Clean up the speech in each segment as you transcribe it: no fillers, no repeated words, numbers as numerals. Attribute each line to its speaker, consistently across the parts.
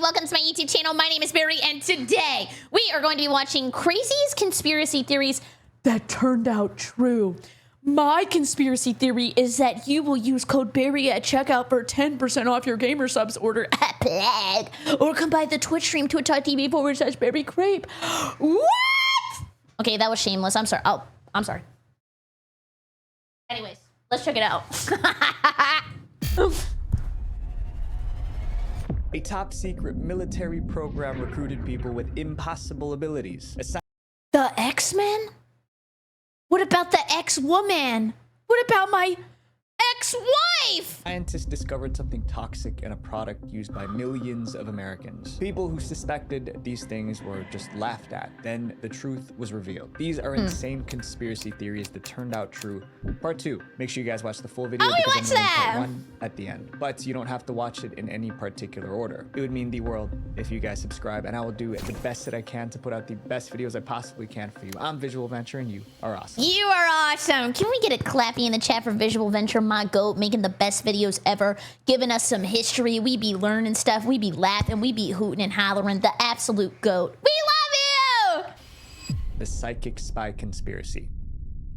Speaker 1: welcome to my YouTube channel. My name is Berry, and today we are going to be watching craziest conspiracy theories that turned out true. My conspiracy theory is that you will use code Berry at checkout for 10% off your gamer subs order at Plague, or come by the Twitch stream, twitch.tv/BerryCrepe. What? Okay, that was shameless. I'm sorry. Oh, I'm sorry. Anyways, let's check it out.
Speaker 2: A top-secret military program recruited people with impossible abilities.
Speaker 1: The X-Men? What about the X-Woman? What about my ex-wife?
Speaker 2: Scientists discovered something toxic in a product used by millions of Americans. People who suspected these things were just laughed at. Then the truth was revealed. These are insane conspiracy theories that turned out true. Part 2. Make sure you guys watch the full video because I'm doing part 1 at the end. But you don't have to watch it in any particular order. It would mean the world if you guys subscribe, and I will do the best that I can to put out the best videos I possibly can for you. I'm Visual Venture, and you are awesome.
Speaker 1: You are awesome. Can we get a clappy in the chat for Visual Venture, my goat, making the best videos ever, giving us some history. We be learning stuff. We be laughing. We be hooting and hollering. The absolute goat. We love you!
Speaker 2: The psychic spy conspiracy.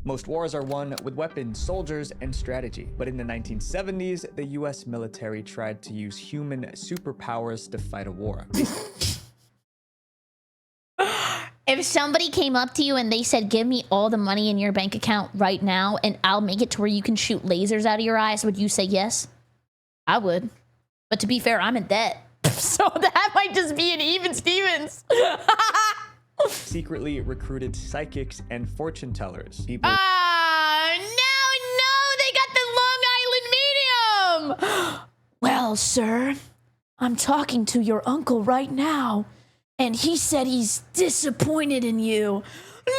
Speaker 2: Most wars are won with weapons, soldiers, and strategy. But in the 1970s, the US military tried to use human superpowers to fight a war.
Speaker 1: If somebody came up to you and they said, give me all the money in your bank account right now and I'll make it to where you can shoot lasers out of your eyes, would you say yes? I would. But to be fair, I'm in debt. So that might just be an even Stevens.
Speaker 2: Secretly recruited psychics and fortune tellers. People.
Speaker 1: No, they got the Long Island medium. Well, sir, I'm talking to your uncle right now. And he said he's disappointed in you. No!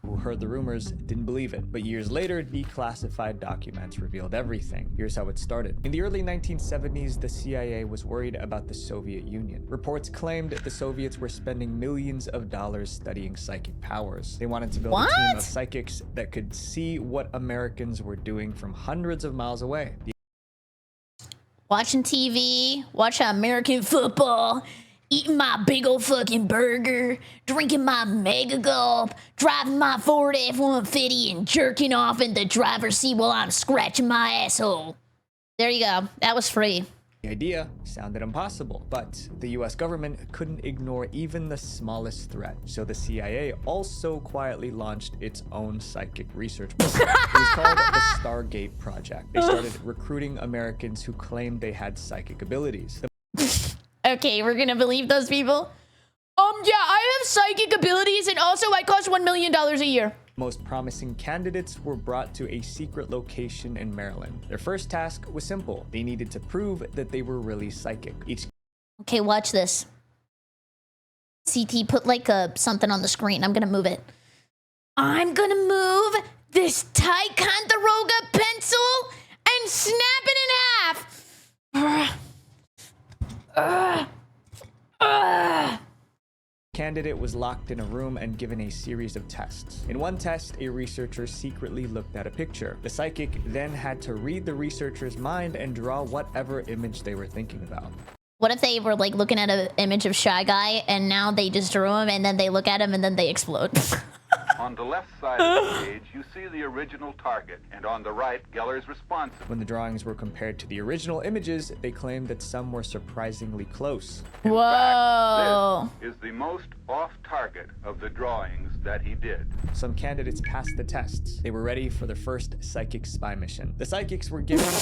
Speaker 2: Who heard the rumors didn't believe it. But years later, declassified documents revealed everything. Here's how it started. In the early 1970s, the CIA was worried about the Soviet Union. Reports claimed the Soviets were spending millions of dollars studying psychic powers. They wanted to build a team of psychics that could see what Americans were doing from hundreds of miles away.
Speaker 1: Watching TV, watching American football, eating my big old fucking burger, drinking my mega gulp, driving my Ford F-150 and jerking off in the driver's seat while I'm scratching my asshole. There you go. That was free.
Speaker 2: The idea sounded impossible, but the US government couldn't ignore even the smallest threat. So the CIA also quietly launched its own psychic research program. It was called the Stargate Project. They started recruiting Americans who claimed they had psychic abilities.
Speaker 1: Okay, we're gonna believe those people? Yeah, I have psychic abilities and also I cost $1 million a year.
Speaker 2: Most promising candidates were brought to a secret location in Maryland. Their first task was simple. They needed to prove that they were really psychic.
Speaker 1: Okay, watch this. CT, put like something on the screen. I'm gonna move it. I'm gonna move this Ticonderoga pencil and snap it in half.
Speaker 2: Candidate was locked in a room and given a series of tests. In one test, a researcher secretly looked at a picture. The psychic then had to read the researcher's mind and draw whatever image they were thinking about.
Speaker 1: What if they were like looking at an image of Shy Guy and now they just drew him and then they look at him and then they explode?
Speaker 3: On the left side of the page, you see the original target, and on the right, Geller's response.
Speaker 2: When the drawings were compared to the original images, they claimed that some were surprisingly close.
Speaker 1: Whoa.
Speaker 3: This is the most off-target of the drawings that he did.
Speaker 2: Some candidates passed the tests. They were ready for their first psychic spy mission. The psychics were given
Speaker 1: one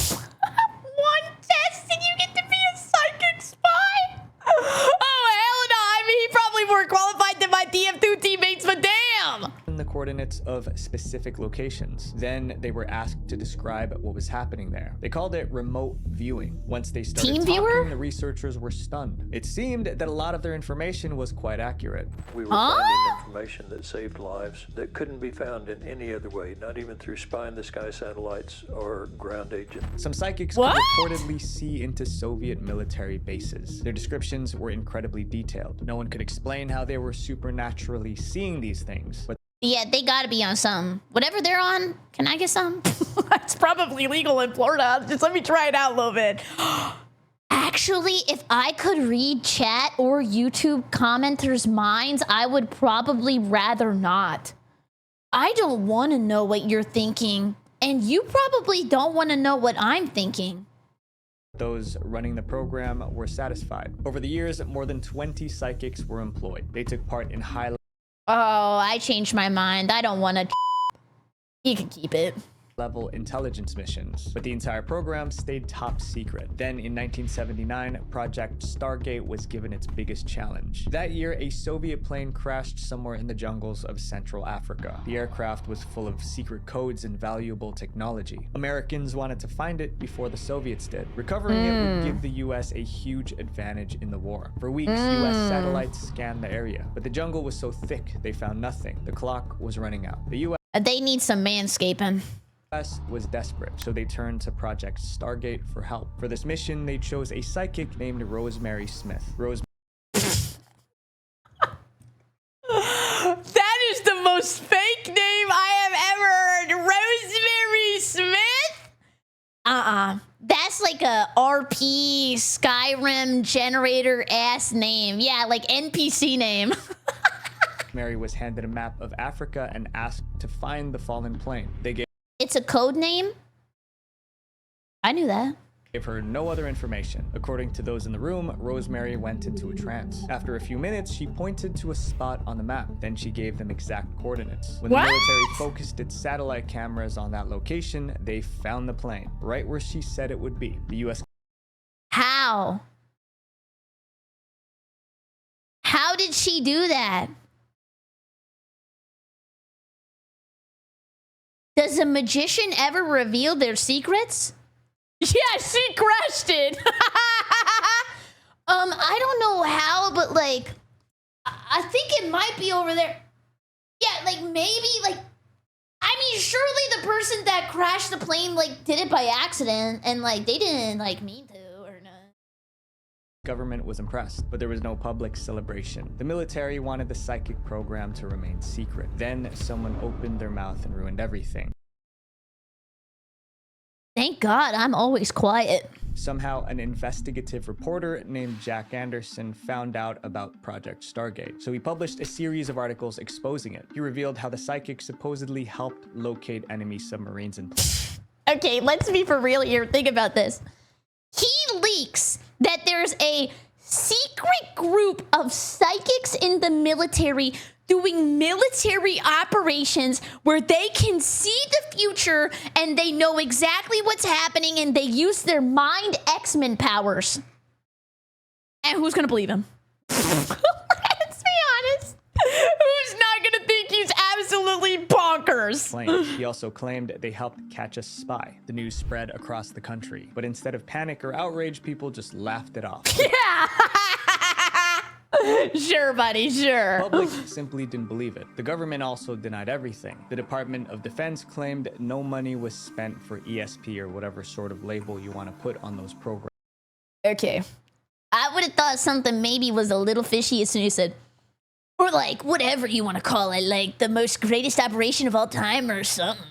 Speaker 1: test and you get to be a psychic spy? Oh, hell no. I mean, he probably more qualified than my TF2 teammates, but damn.
Speaker 2: the coordinates of specific locations. Then they were asked to describe what was happening there. They called it remote viewing. Once they started talking, the researchers were stunned. It seemed that a lot of their information was quite accurate.
Speaker 4: We were finding information that saved lives that couldn't be found in any other way, not even through spy-in-the-sky satellites or ground agents.
Speaker 2: Some psychics could reportedly see into Soviet military bases. Their descriptions were incredibly detailed. No one could explain how they were supernaturally seeing these things, but
Speaker 1: yeah, they gotta be on some. Whatever they're on, can I get some? It's probably legal in Florida. Just let me try it out a little bit. Actually, if I could read chat or YouTube commenters' minds, I would probably rather not. I don't want to know what you're thinking, and you probably don't want to know what I'm thinking.
Speaker 2: Those running the program were satisfied. Over the years, more than 20 psychics were employed. They took part in high
Speaker 1: Oh, I changed my mind. I don't want to. You can keep it.
Speaker 2: level intelligence missions, but the entire program stayed top secret. Then in 1979, Project Stargate was given its biggest challenge. That year, a Soviet plane crashed somewhere in the jungles of Central Africa. The aircraft was full of secret codes and valuable technology. Americans wanted to find it before the Soviets did. Recovering it would give the US a huge advantage in the war. For weeks, US satellites scanned the area, but the jungle was so thick they found nothing. The clock was running out. The US
Speaker 1: They need some manscaping.
Speaker 2: was desperate, so they turned to Project Stargate for help. For this mission, they chose a psychic named Rosemary Smith.
Speaker 1: That is the most fake name I have ever heard. Rosemary Smith? That's like a RP Skyrim generator ass name. Yeah, like NPC name.
Speaker 2: Mary was handed a map of Africa and asked to find the fallen plane. They gave
Speaker 1: It's a code name? I knew that.
Speaker 2: her no other information. According to those in the room, Rosemary went into a trance. After a few minutes, she pointed to a spot on the map. Then she gave them exact coordinates. When
Speaker 1: What?
Speaker 2: the military focused its satellite cameras on that location, they found the plane, right where she said it would be. The US
Speaker 1: How? How did she do that? Does a magician ever reveal their secrets? Yeah, she crashed it. I don't know how, but like, I think it might be over there. Yeah, like maybe like, I mean, surely the person that crashed the plane like did it by accident, and like they didn't like mean to or not.
Speaker 2: government was impressed, but there was no public celebration. The military wanted the psychic program to remain secret. Then someone opened their mouth and ruined everything.
Speaker 1: Thank God, I'm always quiet.
Speaker 2: Somehow, an investigative reporter named Jack Anderson found out about Project Stargate. So he published a series of articles exposing it. He revealed how the psychic supposedly helped locate enemy submarines and planes.
Speaker 1: Okay, let's be for real here. Think about this. He leaks that there's a secret group of psychics in the military doing military operations where they can see the future and they know exactly what's happening and they use their mind X-Men powers. And who's gonna believe him? Let's be honest. Who's not gonna think he's absolutely bonkers?
Speaker 2: Planes. He also claimed they helped catch a spy. The news spread across the country, but instead of panic or outrage, people just laughed it off.
Speaker 1: Yeah. Sure, buddy, sure.
Speaker 2: Public simply didn't believe it. The government also denied everything. The Department of Defense claimed no money was spent for ESP or whatever sort of label you want to put on those programs.
Speaker 1: Okay. I would have thought something maybe was a little fishy as soon as you said, or like, whatever you want to call it, like the most greatest operation of all time or something.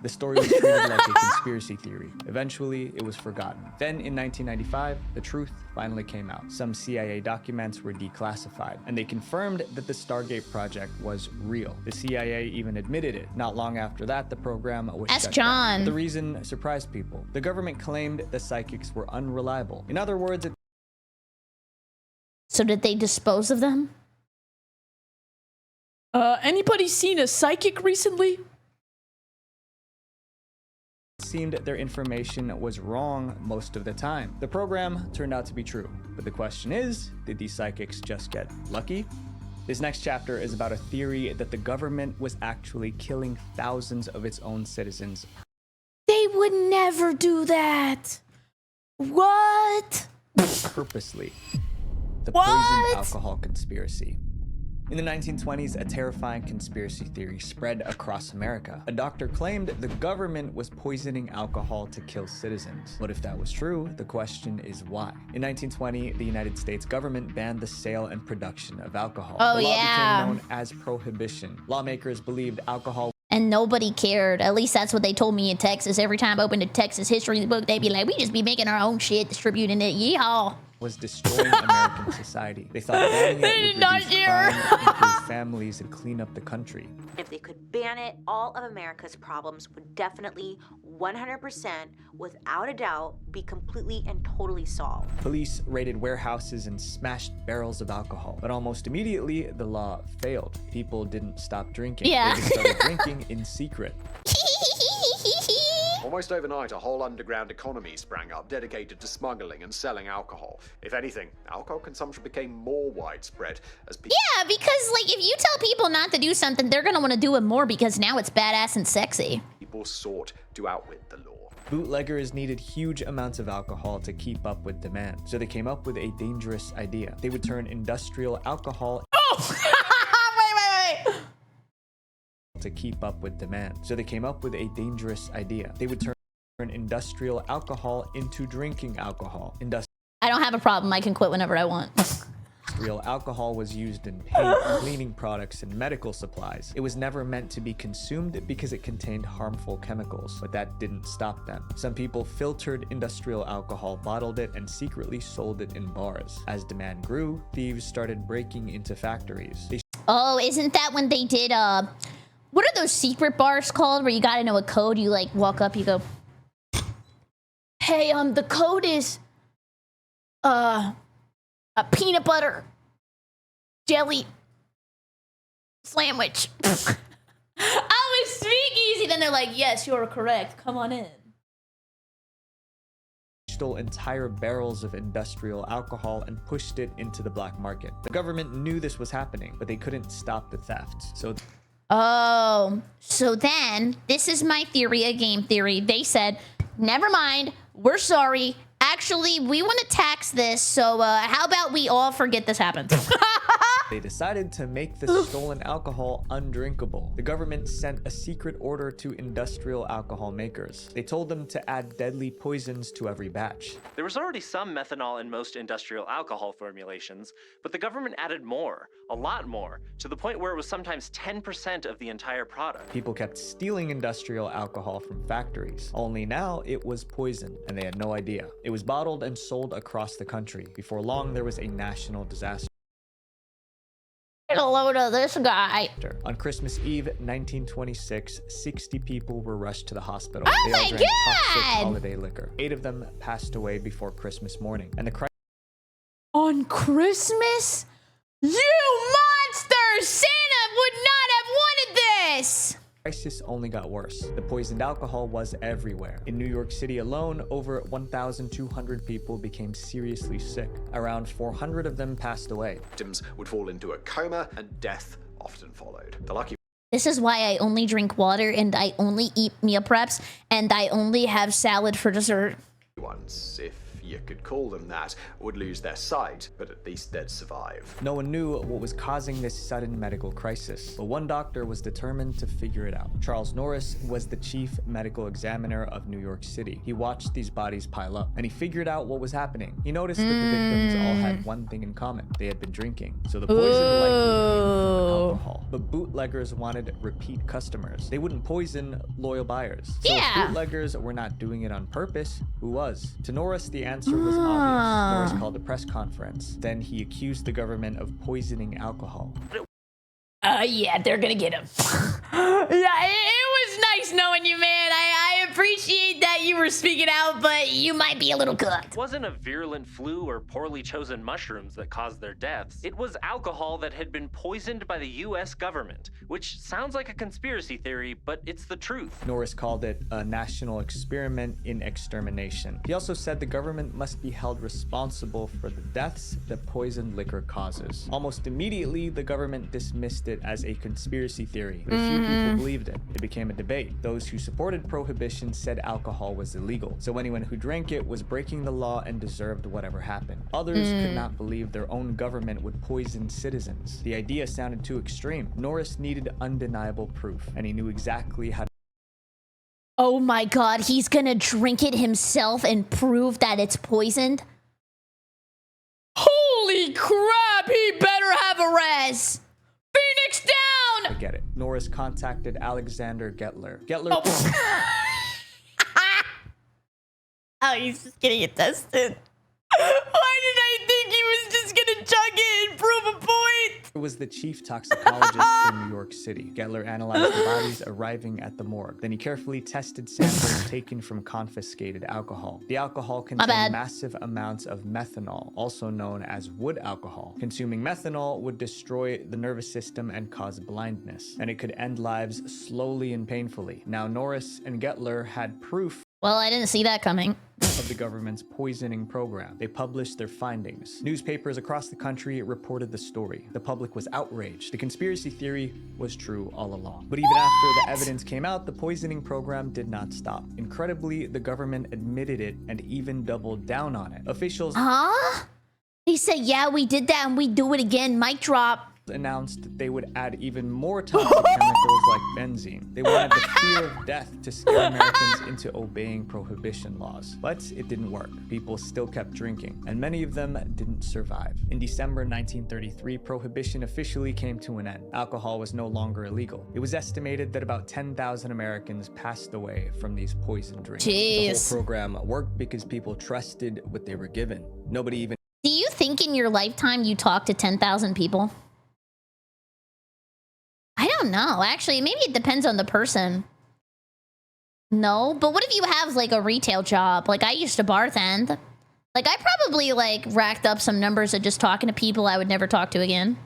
Speaker 2: The story was treated like a conspiracy theory. Eventually, it was forgotten. Then, in 1995, the truth finally came out. Some CIA documents were declassified, and they confirmed that the Stargate project was real. The CIA even admitted it. Not long after that, the program was
Speaker 1: Ask
Speaker 2: shut
Speaker 1: John.
Speaker 2: down. The reason surprised people. The government claimed the psychics were unreliable. In other words, it
Speaker 1: So did they dispose of them? Anybody seen a psychic recently?
Speaker 2: seemed their information was wrong most of the time. The program turned out to be true, but the question is, did these psychics just get lucky? This next chapter is about a theory that the government was actually killing thousands of its own citizens.
Speaker 1: They would never do that. What?
Speaker 2: Purposely. The
Speaker 1: What?
Speaker 2: poisoned alcohol conspiracy. In the 1920s, a terrifying conspiracy theory spread across America. A doctor claimed the government was poisoning alcohol to kill citizens. But if that was true, the question is why? In 1920, the United States government banned the sale and production of alcohol.
Speaker 1: Oh,
Speaker 2: the law
Speaker 1: yeah.
Speaker 2: became known as prohibition. Lawmakers believed alcohol
Speaker 1: And nobody cared. At least that's what they told me in Texas. Every time I opened a Texas history book, they'd be like, we just be making our own shit, distributing it. Yeehaw.
Speaker 2: Was destroying American society. They thought banning it would reduce crime, improve families, and clean up the country.
Speaker 5: If they could ban it, all of America's problems would definitely, 100%, without a doubt, be completely and totally solved.
Speaker 2: Police raided warehouses and smashed barrels of alcohol. But almost immediately, the law failed. People didn't stop drinking.
Speaker 1: Yeah.
Speaker 2: They just started drinking in secret.
Speaker 6: Almost overnight, a whole underground economy sprang up dedicated to smuggling and selling alcohol. If anything, alcohol consumption became more widespread as people...
Speaker 1: Yeah, because, like, if you tell people not to do something, they're gonna want to do it more because now it's badass and sexy.
Speaker 6: People sought to outwit the law.
Speaker 2: Bootleggers needed huge amounts of alcohol to keep up with demand, so they came up with a dangerous idea. They would turn industrial alcohol...
Speaker 1: Wait.
Speaker 2: to keep up with demand. So they came up with a dangerous idea. They would turn industrial alcohol into drinking alcohol.
Speaker 1: I don't have a problem. I can quit whenever I want.
Speaker 2: Industrial alcohol was used in paint, cleaning products, and medical supplies. It was never meant to be consumed because it contained harmful chemicals, but that didn't stop them. Some people filtered industrial alcohol, bottled it, and secretly sold it in bars. As demand grew, thieves started breaking into factories.
Speaker 1: Oh, isn't that when they did, what are those secret bars called where you gotta know a code? You, like, walk up, you go, hey, the code is, a peanut butter jelly sandwich. I was speakeasy. Then they're like, yes, you're correct. Come on in.
Speaker 2: Stole entire barrels of industrial alcohol and pushed it into the black market. The government knew this was happening, but they couldn't stop the theft.
Speaker 1: Oh, so then this is my theory, a game theory. They said, never mind, we're sorry. Actually, we want to tax this, so how about we all forget this happened?
Speaker 2: They decided to make the stolen alcohol undrinkable. The government sent a secret order to industrial alcohol makers. They told them to add deadly poisons to every batch.
Speaker 7: There was already some methanol in most industrial alcohol formulations, but the government added more, a lot more, to the point where it was sometimes 10% of the entire product.
Speaker 2: People kept stealing industrial alcohol from factories. Only now it was poison, and they had no idea. It was bottled and sold across the country. Before long, there was a national disaster.
Speaker 1: Get a load of this guy.
Speaker 2: On Christmas Eve, 1926, 60 people were rushed to the hospital.
Speaker 1: Oh
Speaker 2: they all
Speaker 1: my
Speaker 2: drank toxic
Speaker 1: God!
Speaker 2: holiday liquor. 8 of them passed away before Christmas morning. And the
Speaker 1: On Christmas? You monster! Santa would not have wanted this!
Speaker 2: crisis only got worse. The poisoned alcohol was everywhere. In New York City alone, over 1,200 people became seriously sick. Around 400 of them passed away.
Speaker 6: Victims would fall into a coma, and death often followed. The lucky
Speaker 1: This is why I only drink water and I only eat meal preps and I only have salad for dessert.
Speaker 6: ones, if you could call them that, would lose their sight, but at least they'd survive.
Speaker 2: No one knew what was causing this sudden medical crisis, but one doctor was determined to figure it out. Charles Norris was the chief medical examiner of New York City. He watched these bodies pile up, and he figured out what was happening. He noticed that the victims all had one thing in common. They had been drinking, so the poison likely came from alcohol. But bootleggers wanted repeat customers. They wouldn't poison loyal buyers. So if bootleggers were not doing it on purpose, who was? To Norris, the answer was obvious. Norris called a press conference. Then he accused the government of poisoning alcohol.
Speaker 1: Yeah, they're gonna get him. Yeah, it was nice knowing you, man. I appreciate that you were speaking out, but you might be a little cooked.
Speaker 7: It wasn't a virulent flu or poorly chosen mushrooms that caused their deaths. It was alcohol that had been poisoned by the US government, which sounds like a conspiracy theory, but it's the truth.
Speaker 2: Norris called it a national experiment in extermination. He also said the government must be held responsible for the deaths that poisoned liquor causes. Almost immediately, the government dismissed it as a conspiracy theory, but a few people believed it. It became a debate. Those who supported prohibition said alcohol was illegal, so anyone who drank it was breaking the law and deserved whatever happened. Others could not believe their own government would poison citizens. The idea sounded too extreme. Norris needed undeniable proof, and he knew exactly how to...
Speaker 1: Oh my god, he's gonna drink it himself and prove that it's poisoned? Holy crap, he better have a res! Phoenix down!
Speaker 2: get it. Norris contacted Alexander Gettler. Gettler
Speaker 1: Oh, he's just getting it tested. Why did I think he was just gonna chug it and prove a point?
Speaker 2: was the chief toxicologist from New York City. Gettler analyzed the bodies arriving at the morgue. Then he carefully tested samples taken from confiscated alcohol. The alcohol contained massive amounts of methanol, also known as wood alcohol. Consuming methanol would destroy the nervous system and cause blindness, and it could end lives slowly and painfully. Now, Norris and Gettler had proof
Speaker 1: Well, I didn't see that coming.
Speaker 2: of the government's poisoning program. They published their findings. Newspapers across the country reported the story. The public was outraged. The conspiracy theory was true all along. But even after the evidence came out, the poisoning program did not stop. Incredibly, the government admitted it and even doubled down on it. Officials
Speaker 1: He said, yeah, we did that and we do it again. Mic drop.
Speaker 2: announced that they would add even more toxic chemicals like benzene. They wanted the fear of death to scare Americans into obeying prohibition laws. But it didn't work. People still kept drinking, and many of them didn't survive. In December 1933, prohibition officially came to an end. Alcohol was no longer illegal. It was estimated that about 10,000 Americans passed away from these poison drinks. The whole program worked because people trusted what they were given. Nobody even...
Speaker 1: Do you think in your lifetime you talked to 10,000 people? I don't know. Actually, maybe it depends on the person. No, but what if you have like a retail job? Like I used to bartend. Like I probably like racked up some numbers of just talking to people I would never talk to again.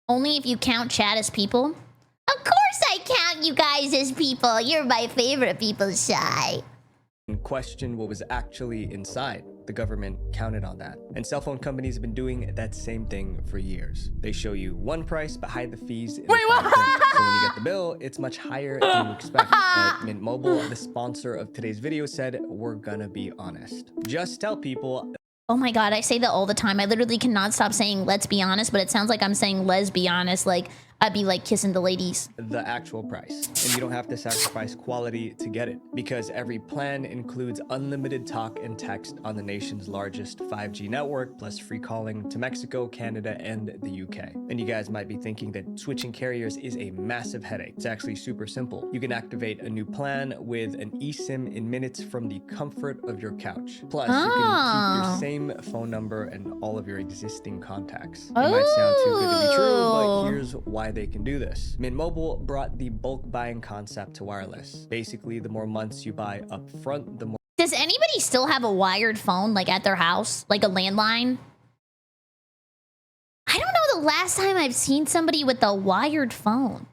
Speaker 1: Only if you count chat as people. Of course I count you guys as people. You're my favorite people, Shy.
Speaker 2: question what was actually inside. The government counted on that. And cell phone companies have been doing that same thing for years. They show you one price, but hide the fees. Wait, what? So when you get the bill, it's much higher than you expect. But Mint Mobile, the sponsor of today's video, said, we're gonna be honest. Just tell people...
Speaker 1: Oh my god, I say that all the time. I literally cannot stop saying let's be honest, but it sounds like I'm saying let's be honest, like I'd be like kissing the ladies.
Speaker 2: The actual price. And you don't have to sacrifice quality to get it, because every plan includes unlimited talk and text on the nation's largest 5G network, plus free calling to Mexico, Canada, and the UK. And you guys might be thinking that switching carriers is a massive headache. It's actually super simple. You can activate a new plan with an eSIM in minutes from the comfort of your couch. Plus, you can keep your same phone number and all of your existing contacts. It might sound too good to be true, but here's why they can do this. Mint Mobile brought the bulk buying concept to wireless. Basically, the more months you buy up front, the more...
Speaker 1: Does anybody still have a wired phone, like at their house? Like a landline? I don't know the last time I've seen somebody with a wired phone.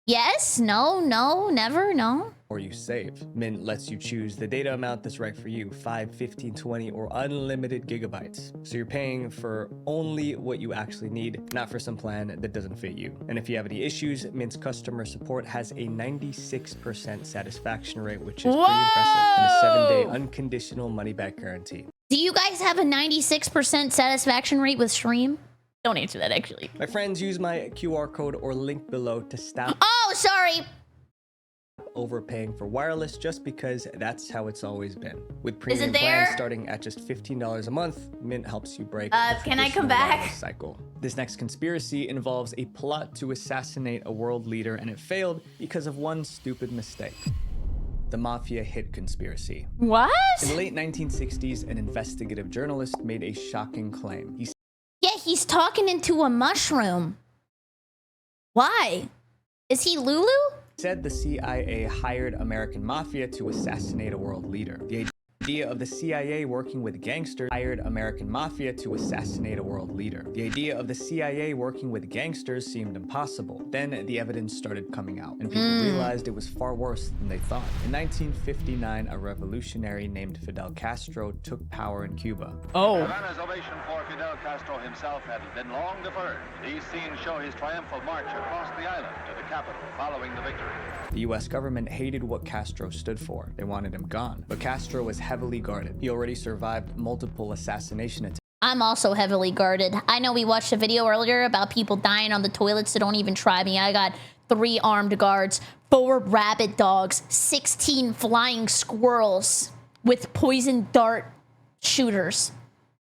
Speaker 1: Yes? No? No? Never? No?
Speaker 2: or you save. Mint lets you choose the data amount that's right for you, 5, 15, 20, or unlimited gigabytes. So you're paying for only what you actually need, not for some plan that doesn't fit you. And if you have any issues, Mint's customer support has a 96% satisfaction rate, which is pretty impressive, and a 7-day unconditional money-back guarantee.
Speaker 1: Do you guys have a 96% satisfaction rate with Stream? Don't answer that, actually.
Speaker 2: My friends, use my QR code or link below to stop
Speaker 1: sorry.
Speaker 2: overpaying for wireless, just because that's how it's always been. With premium plans starting at just $15 a month, Mint helps you break the
Speaker 1: can I come back?
Speaker 2: wireless cycle. This next conspiracy involves a plot to assassinate a world leader, and it failed because of one stupid mistake. The Mafia hit conspiracy.
Speaker 1: What?
Speaker 2: In the late 1960s, an investigative journalist made a shocking claim.
Speaker 1: He's talking into a mushroom. Why? Is he Lulu?
Speaker 2: Said the CIA hired American Mafia to assassinate a world leader. The idea of the CIA working with gangsters hired American Mafia to assassinate a world leader. The idea of the CIA working with gangsters seemed impossible. Then the evidence started coming out, and people realized it was far worse than they thought. In 1959, a revolutionary named Fidel Castro took power in Cuba.
Speaker 3: Havana's ovation for Fidel Castro himself had been long deferred. These scenes show his triumphal march across the island to the capital following the victory.
Speaker 2: The US government hated what Castro stood for. They wanted him gone. But Castro was heavily guarded. He already survived multiple assassination attempts.
Speaker 1: I'm also heavily guarded. I know we watched a video earlier about people dying on the toilets, so don't even try me. I got 3 armed guards, 4 rabid dogs, 16 flying squirrels with poison dart shooters.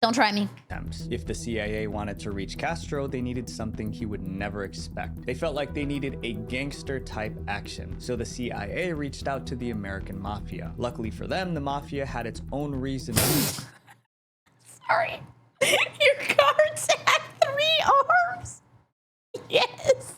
Speaker 1: Don't try me.
Speaker 2: attempts. If the CIA wanted to reach Castro, they needed something he would never expect. They felt like they needed a gangster-type action, so the CIA reached out to the American Mafia. Luckily for them, the Mafia had its own reason.
Speaker 1: Sorry. Your cards have 3 arms. Yes.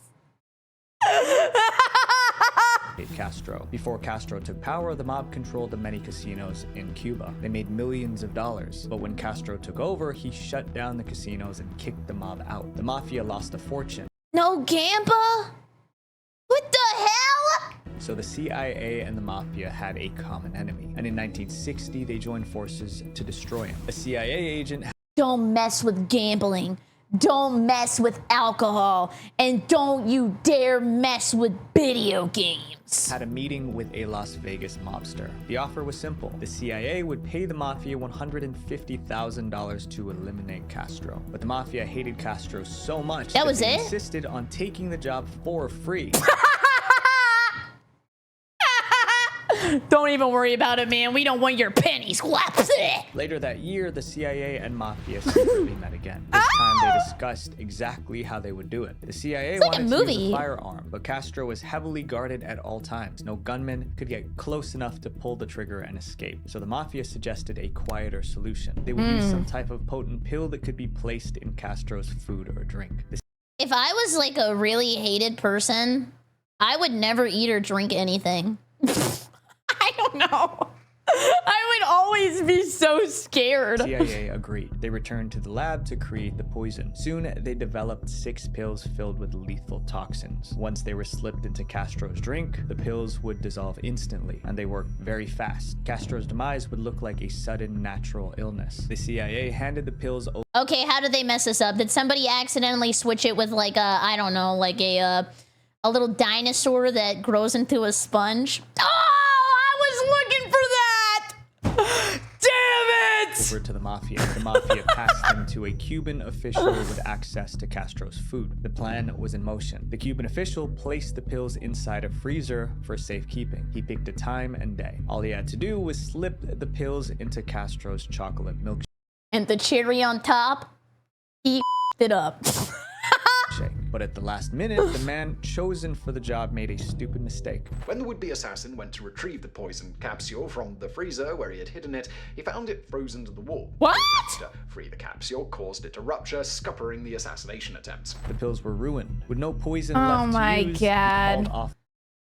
Speaker 2: Castro. Before Castro took power, the mob controlled the many casinos in Cuba. They made millions of dollars. But when Castro took over, he shut down the casinos and kicked the mob out. The Mafia lost a fortune.
Speaker 1: No Gamba? What the hell?
Speaker 2: So the CIA and the Mafia had a common enemy. And in 1960, they joined forces to destroy him. A CIA agent
Speaker 1: Don't mess with gambling. Don't mess with alcohol. And don't you dare mess with video games.
Speaker 2: had a meeting with a Las Vegas mobster. The offer was simple. The CIA would pay the Mafia $150,000 to eliminate Castro. But the Mafia hated Castro so much that they insisted on taking the job for free.
Speaker 1: Don't even worry about it, man. We don't want your pennies.
Speaker 2: Later that year, the CIA and Mafia secretly met again. This time, they discussed exactly how they would do it. The CIA wanted to use a firearm, but Castro was heavily guarded at all times. No gunman could get close enough to pull the trigger and escape. So the Mafia suggested a quieter solution. They would use some type of potent pill that could be placed in Castro's food or drink.
Speaker 1: If I was like a really hated person, I would never eat or drink anything. I don't know. I would always be so scared.
Speaker 2: CIA agreed. They returned to the lab to create the poison. Soon, they developed 6 pills filled with lethal toxins. Once they were slipped into Castro's drink, the pills would dissolve instantly, and they worked very fast. Castro's demise would look like a sudden natural illness. The CIA handed the pills over.
Speaker 1: Okay, how did they mess this up? Did somebody accidentally switch it with like a, I don't know, like a little dinosaur that grows into a sponge? Looking for that. Damn it!
Speaker 2: Over to the Mafia. The Mafia passed them to a Cuban official with access to Castro's food. The plan was in motion. The Cuban official placed the pills inside a freezer for safekeeping. He picked a time and day. All he had to do was slip the pills into Castro's chocolate milkshake.
Speaker 1: And the cherry on top, he it up.
Speaker 2: But at the last minute, the man chosen for the job made a stupid mistake.
Speaker 6: When the would-be assassin went to retrieve the poisoned capsule from the freezer where he had hidden it, he found it frozen to the wall.
Speaker 1: What?
Speaker 6: To free the capsule caused it to rupture, scuppering the assassination attempt.
Speaker 2: The pills were ruined. With no poison left to use,
Speaker 1: he called
Speaker 2: off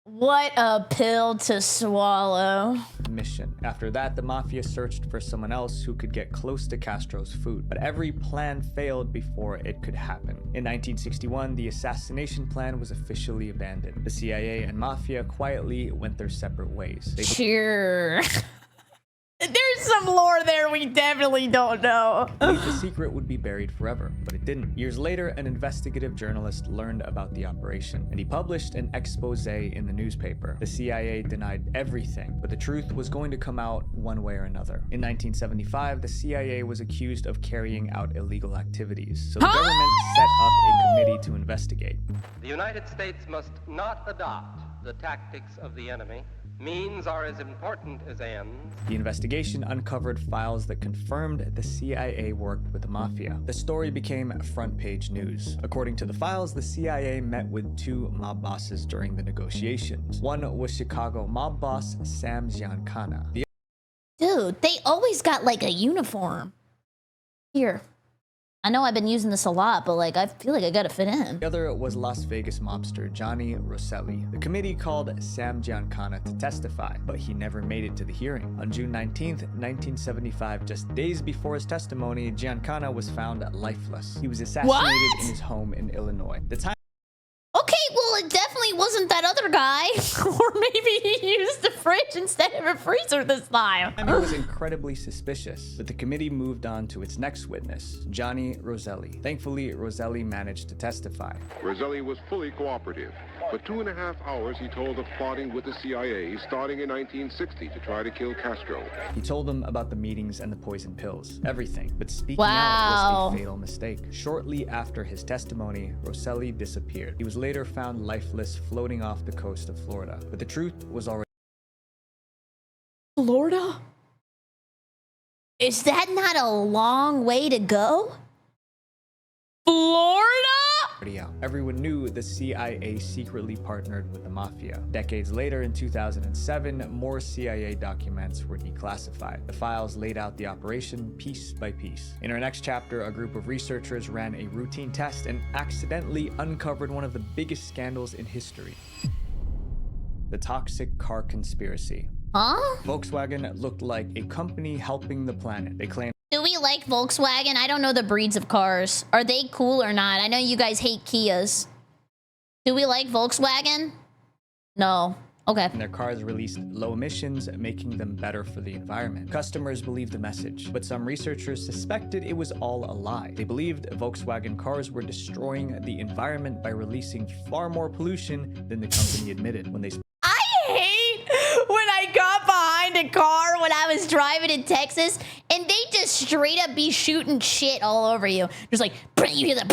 Speaker 1: what a pill to swallow.
Speaker 2: mission. After that, the Mafia searched for someone else who could get close to Castro's food, but every plan failed before it could happen. In 1961, the assassination plan was officially abandoned. The CIA and Mafia quietly went their separate ways.
Speaker 1: Sure. There's some lore there we definitely don't know.
Speaker 2: The secret would be buried forever, but it didn't. Years later, an investigative journalist learned about the operation, and he published an expose in the newspaper. The CIA denied everything, but the truth was going to come out one way or another. In 1975, the CIA was accused of carrying out illegal activities, so the government set up a committee to investigate.
Speaker 8: The United States must not adopt the tactics of the enemy. Means are as important as ends.
Speaker 2: The investigation uncovered files that confirmed the CIA worked with the Mafia. The story became front-page news. According to the files, the CIA met with 2 mob bosses during the negotiations. One was Chicago mob boss Sam Giancana.
Speaker 1: Dude, they always got like a uniform. Here. I know I've been using this a lot, but like I feel like I gotta fit in.
Speaker 2: The other was Las Vegas mobster Johnny Rosselli. The committee called Sam Giancana to testify, but he never made it to the hearing. On June 19th, 1975, just days before his testimony, Giancana was found lifeless. He was assassinated in his home in Illinois. The time
Speaker 1: Okay, well, it definitely wasn't that other guy. Or maybe he used the fridge instead of a freezer this time.
Speaker 2: It was incredibly suspicious, but the committee moved on to its next witness, Johnny Rosselli. Thankfully, Rosselli managed to testify.
Speaker 9: Rosselli was fully cooperative. For 2.5 hours, he told of plotting with the CIA starting in 1960 to try to kill Castro.
Speaker 2: He told them about the meetings and the poison pills, everything. But speaking out was a fatal mistake. Shortly after his testimony, Rosselli disappeared. He was later found lifeless floating off the coast of Florida. But the truth was already...
Speaker 1: Florida? Is that not a long way to go? Florida?
Speaker 2: Everyone knew the CIA secretly partnered with the Mafia. Decades later, in 2007, more CIA documents were declassified. The files laid out the operation piece by piece. In our next chapter, a group of researchers ran a routine test and accidentally uncovered one of the biggest scandals in history: the toxic car conspiracy.
Speaker 1: Huh?
Speaker 2: Volkswagen looked like a company helping the planet. They claimed.
Speaker 1: Do we like Volkswagen? I don't know the breeds of cars. Are they cool or not? I know you guys hate Kias. Do we like Volkswagen? No. Okay.
Speaker 2: Their cars released low emissions, making them better for the environment. Customers believed the message, but some researchers suspected it was all a lie. They believed Volkswagen cars were destroying the environment by releasing far more pollution than the company admitted. When they
Speaker 1: I hate when I got behind a car when I was driving in Texas and they just straight up be shooting shit all over you. Just like, you hear the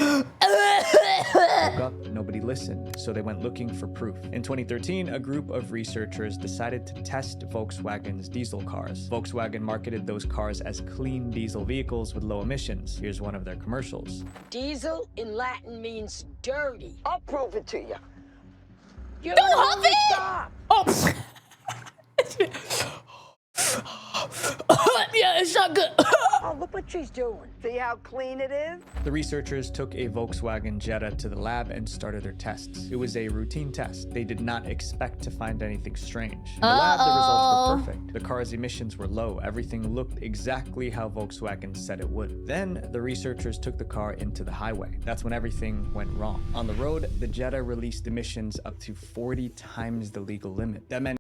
Speaker 2: woke up, nobody listened, so they went looking for proof. In 2013, a group of researchers decided to test Volkswagen's diesel cars. Volkswagen marketed those cars as clean diesel vehicles with low emissions. Here's one of their commercials.
Speaker 10: Diesel in Latin means dirty. I'll prove it to you. You
Speaker 1: don't huff it!
Speaker 10: Stop.
Speaker 1: Oh. Yeah, it's not good.
Speaker 10: Oh, look what she's doing. See how clean it is?
Speaker 2: The researchers took a Volkswagen Jetta to the lab and started their tests. It was a routine test. They did not expect to find anything strange. In the lab, the results were perfect. The car's emissions were low. Everything looked exactly how Volkswagen said it would. Then, the researchers took the car into the highway. That's when everything went wrong. On the road, the Jetta released emissions up to 40 times the legal limit. That meant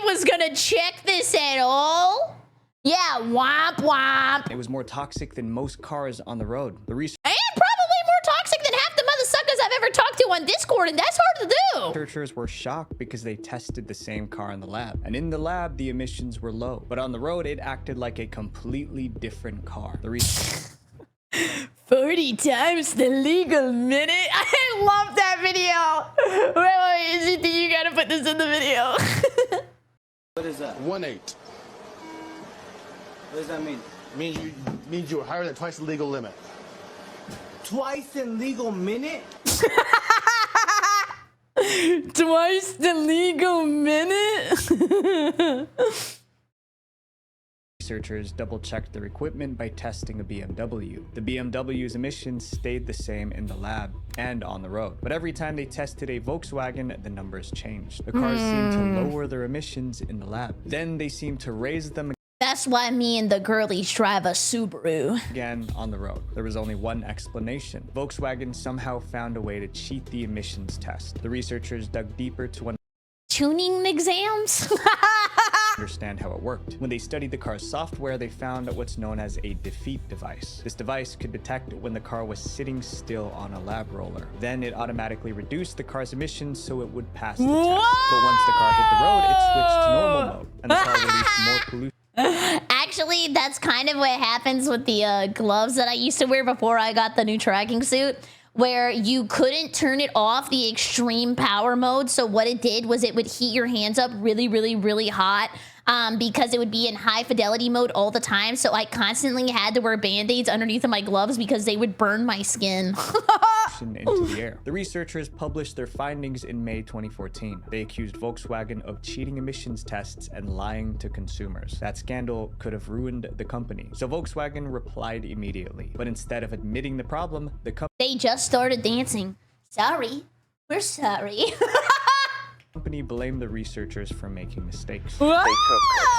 Speaker 1: was gonna check this at all? Yeah, womp womp.
Speaker 2: It was more toxic than most cars on the road.
Speaker 1: And probably more toxic than half the mother suckers I've ever talked to on Discord, and that's hard to do.
Speaker 2: Researchers were shocked because they tested the same car in the lab. And in the lab, the emissions were low. But on the road, it acted like a completely different car. The
Speaker 1: 40 times the legal minute? I love that video. Wait, you gotta put this in the video.
Speaker 11: What is that?
Speaker 12: 1.8.
Speaker 11: What does that mean?
Speaker 12: Means you're higher than twice the legal limit.
Speaker 11: Twice the legal minute?
Speaker 1: Twice the legal minute?
Speaker 2: Researchers double-checked their equipment by testing a BMW. The BMW's emissions stayed the same in the lab and on the road. But every time they tested a Volkswagen, the numbers changed. The cars seemed to lower their emissions in the lab. Then they seemed to raise them
Speaker 1: That's why me and the girlies drive a Subaru.
Speaker 2: Again on the road. There was only one explanation. Volkswagen somehow found a way to cheat the emissions test. The researchers dug deeper to
Speaker 1: tuning exams?
Speaker 2: understand how it worked. When they studied the car's software, they found what's known as a defeat device. This device could detect when the car was sitting still on a lab roller. Then it automatically reduced the car's emissions so it would pass the test. But once the car hit the road, it switched to normal mode, and the car released more pollution.
Speaker 1: Actually, that's kind of what happens with the gloves that I used to wear before I got the new tracking suit, where you couldn't turn it off the extreme power mode. So what it did was it would heat your hands up really, really, really hot because it would be in high fidelity mode all the time. So I constantly had to wear Band-Aids underneath of my gloves because they would burn my skin.
Speaker 2: Into the air. The researchers published their findings in May 2014. They accused Volkswagen of cheating emissions tests and lying to consumers. That scandal could have ruined the company. So Volkswagen replied immediately. But instead of admitting the problem, the
Speaker 1: they just started dancing. Sorry. We're sorry.
Speaker 2: company blamed the researchers for making mistakes.
Speaker 13: They took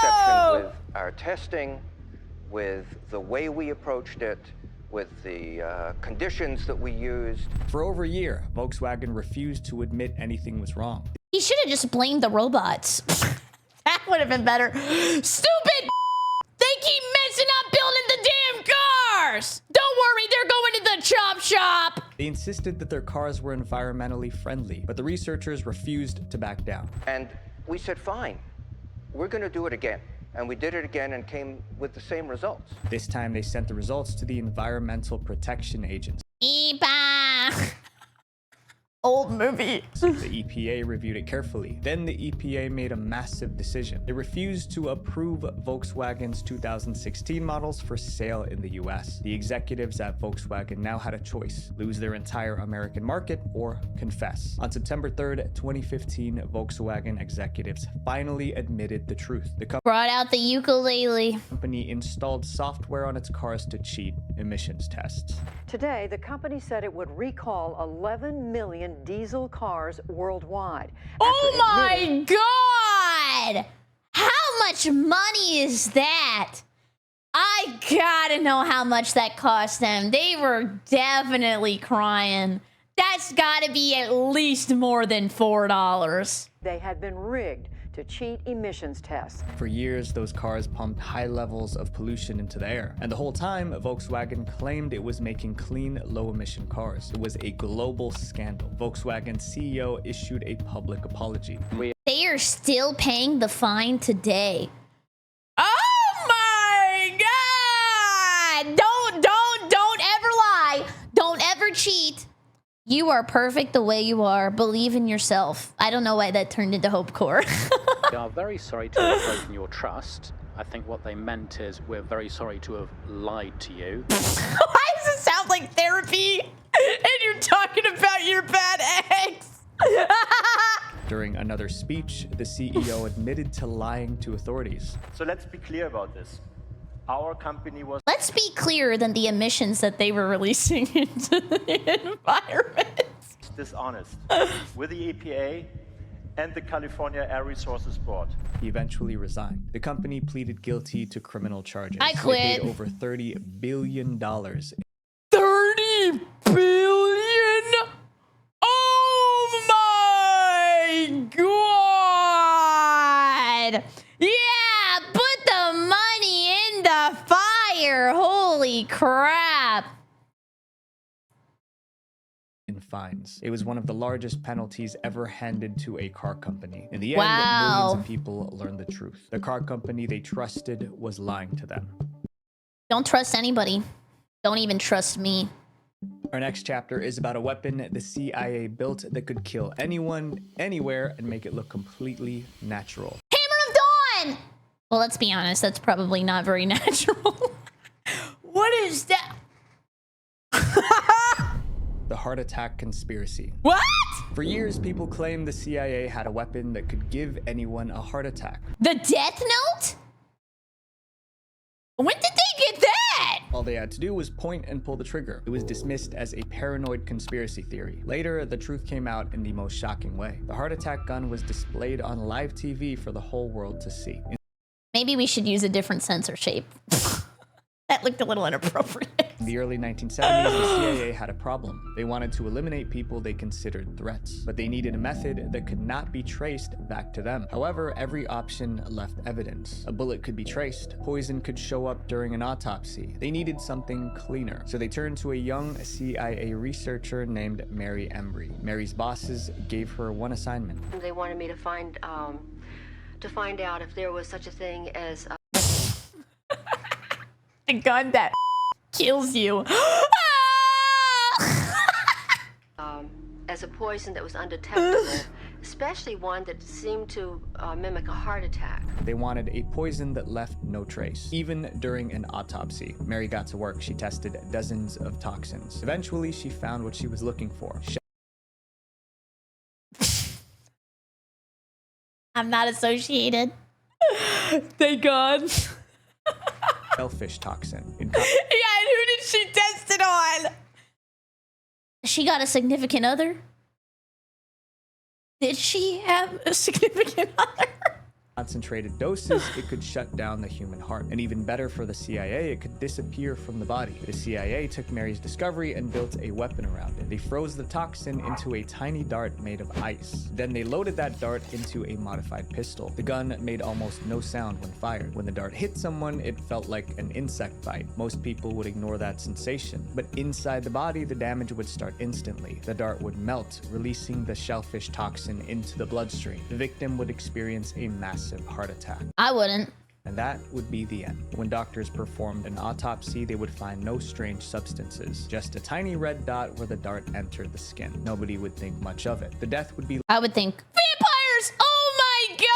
Speaker 13: exception with our testing, with the way we approached it, with the conditions that we used.
Speaker 2: For over a year, Volkswagen refused to admit anything was wrong.
Speaker 1: He should have just blamed the robots. That would have been better. Stupid! They keep messing up building the damn cars! Don't worry, they're going to the chop shop!
Speaker 2: They insisted that their cars were environmentally friendly, but the researchers refused to back down.
Speaker 13: And we said, fine, we're going to do it again. And we did it again and came with the same results.
Speaker 2: This time they sent the results to the Environmental Protection Agency.
Speaker 1: EPA! old movie.
Speaker 2: The EPA reviewed it carefully. Then the EPA made a massive decision. They refused to approve Volkswagen's 2016 models for sale in the US. The executives at Volkswagen now had a choice: lose their entire American market or confess. On September 3rd, 2015, Volkswagen executives finally admitted the truth. The
Speaker 1: Brought out the ukulele.
Speaker 2: company installed software on its cars to cheat emissions tests.
Speaker 14: Today, the company said it would recall 11 million diesel cars worldwide.
Speaker 1: Oh my God! How much money is that? I gotta know how much that cost them. They were definitely crying. That's gotta be at least more than $4.
Speaker 14: They had been rigged to cheat emissions tests.
Speaker 2: For years, those cars pumped high levels of pollution into the air. And the whole time, Volkswagen claimed it was making clean, low-emission cars. It was a global scandal. Volkswagen's CEO issued a public apology.
Speaker 1: They are still paying the fine today. Oh my God! Don't ever lie. Don't ever cheat. You are perfect the way you are. Believe in yourself. I don't know why that turned into Hope Corps.
Speaker 15: We are very sorry to have broken your trust. I think what they meant is we're very sorry to have lied to you.
Speaker 1: Why does it sound like therapy? And you're talking about your bad ex.
Speaker 2: During another speech, the CEO admitted to lying to authorities.
Speaker 16: So let's be clear about this. Our company was...
Speaker 1: Let's be clearer than the emissions that they were releasing into the environment.
Speaker 16: dishonest with the EPA and the California Air Resources Board.
Speaker 2: He eventually resigned. The company pleaded guilty to criminal charges.
Speaker 1: I quit.
Speaker 2: They paid over $30 billion.
Speaker 1: 30 billion? Oh my God! Yeah, put the money in the fire. Holy crap.
Speaker 2: In fines. It was one of the largest penalties ever handed to a car company. In the end,
Speaker 1: Wow.
Speaker 2: millions of people learned the truth. The car company they trusted was lying to them.
Speaker 1: Don't trust anybody. Don't even trust me.
Speaker 2: Our next chapter is about a weapon the CIA built that could kill anyone, anywhere, and make it look completely natural.
Speaker 1: Hammer of Dawn! Well, let's be honest, that's probably not very natural. What is that?
Speaker 2: The heart attack conspiracy.
Speaker 1: What?
Speaker 2: For years, people claimed the CIA had a weapon that could give anyone a heart attack.
Speaker 1: The Death Note? When did they get that?
Speaker 2: All they had to do was point and pull the trigger. It was dismissed as a paranoid conspiracy theory. Later, the truth came out in the most shocking way. The heart attack gun was displayed on live TV for the whole world to see.
Speaker 1: Maybe we should use a different sensor shape. That looked a little inappropriate.
Speaker 2: In the early 1970s, the CIA had a problem. They wanted to eliminate people they considered threats, but they needed a method that could not be traced back to them. However, every option left evidence. A bullet could be traced. Poison could show up during an autopsy. They needed something cleaner, so they turned to a young CIA researcher named Mary Embry. Mary's bosses gave her one assignment.
Speaker 17: They wanted me to find out if there was such a thing as
Speaker 1: The gun that kills you.
Speaker 17: as a poison that was undetectable, especially one that seemed to mimic a heart attack.
Speaker 2: They wanted a poison that left no trace. Even during an autopsy, Mary got to work. She tested dozens of toxins. Eventually, she found what she was looking for.
Speaker 1: I'm not associated. Thank God.
Speaker 2: Shellfish toxin.
Speaker 1: Yeah, and who did she test it on? She got a significant other? Did she have a significant other?
Speaker 2: Concentrated doses, it could shut down the human heart. And even better for the CIA, it could disappear from the body. The CIA took Mary's discovery and built a weapon around it. They froze the toxin into a tiny dart made of ice. Then they loaded that dart into a modified pistol. The gun made almost no sound when fired. When the dart hit someone, it felt like an insect bite. Most people would ignore that sensation. But inside the body, the damage would start instantly. The dart would melt, releasing the shellfish toxin into the bloodstream. The victim would experience a massive heart attack.
Speaker 1: I wouldn't.
Speaker 2: and that would be the end. When doctors performed an autopsy, they would find no strange substances, just a tiny red dot where the dart entered the skin. Nobody would think much of it. The death would be
Speaker 1: I would think, vampires! Oh my god!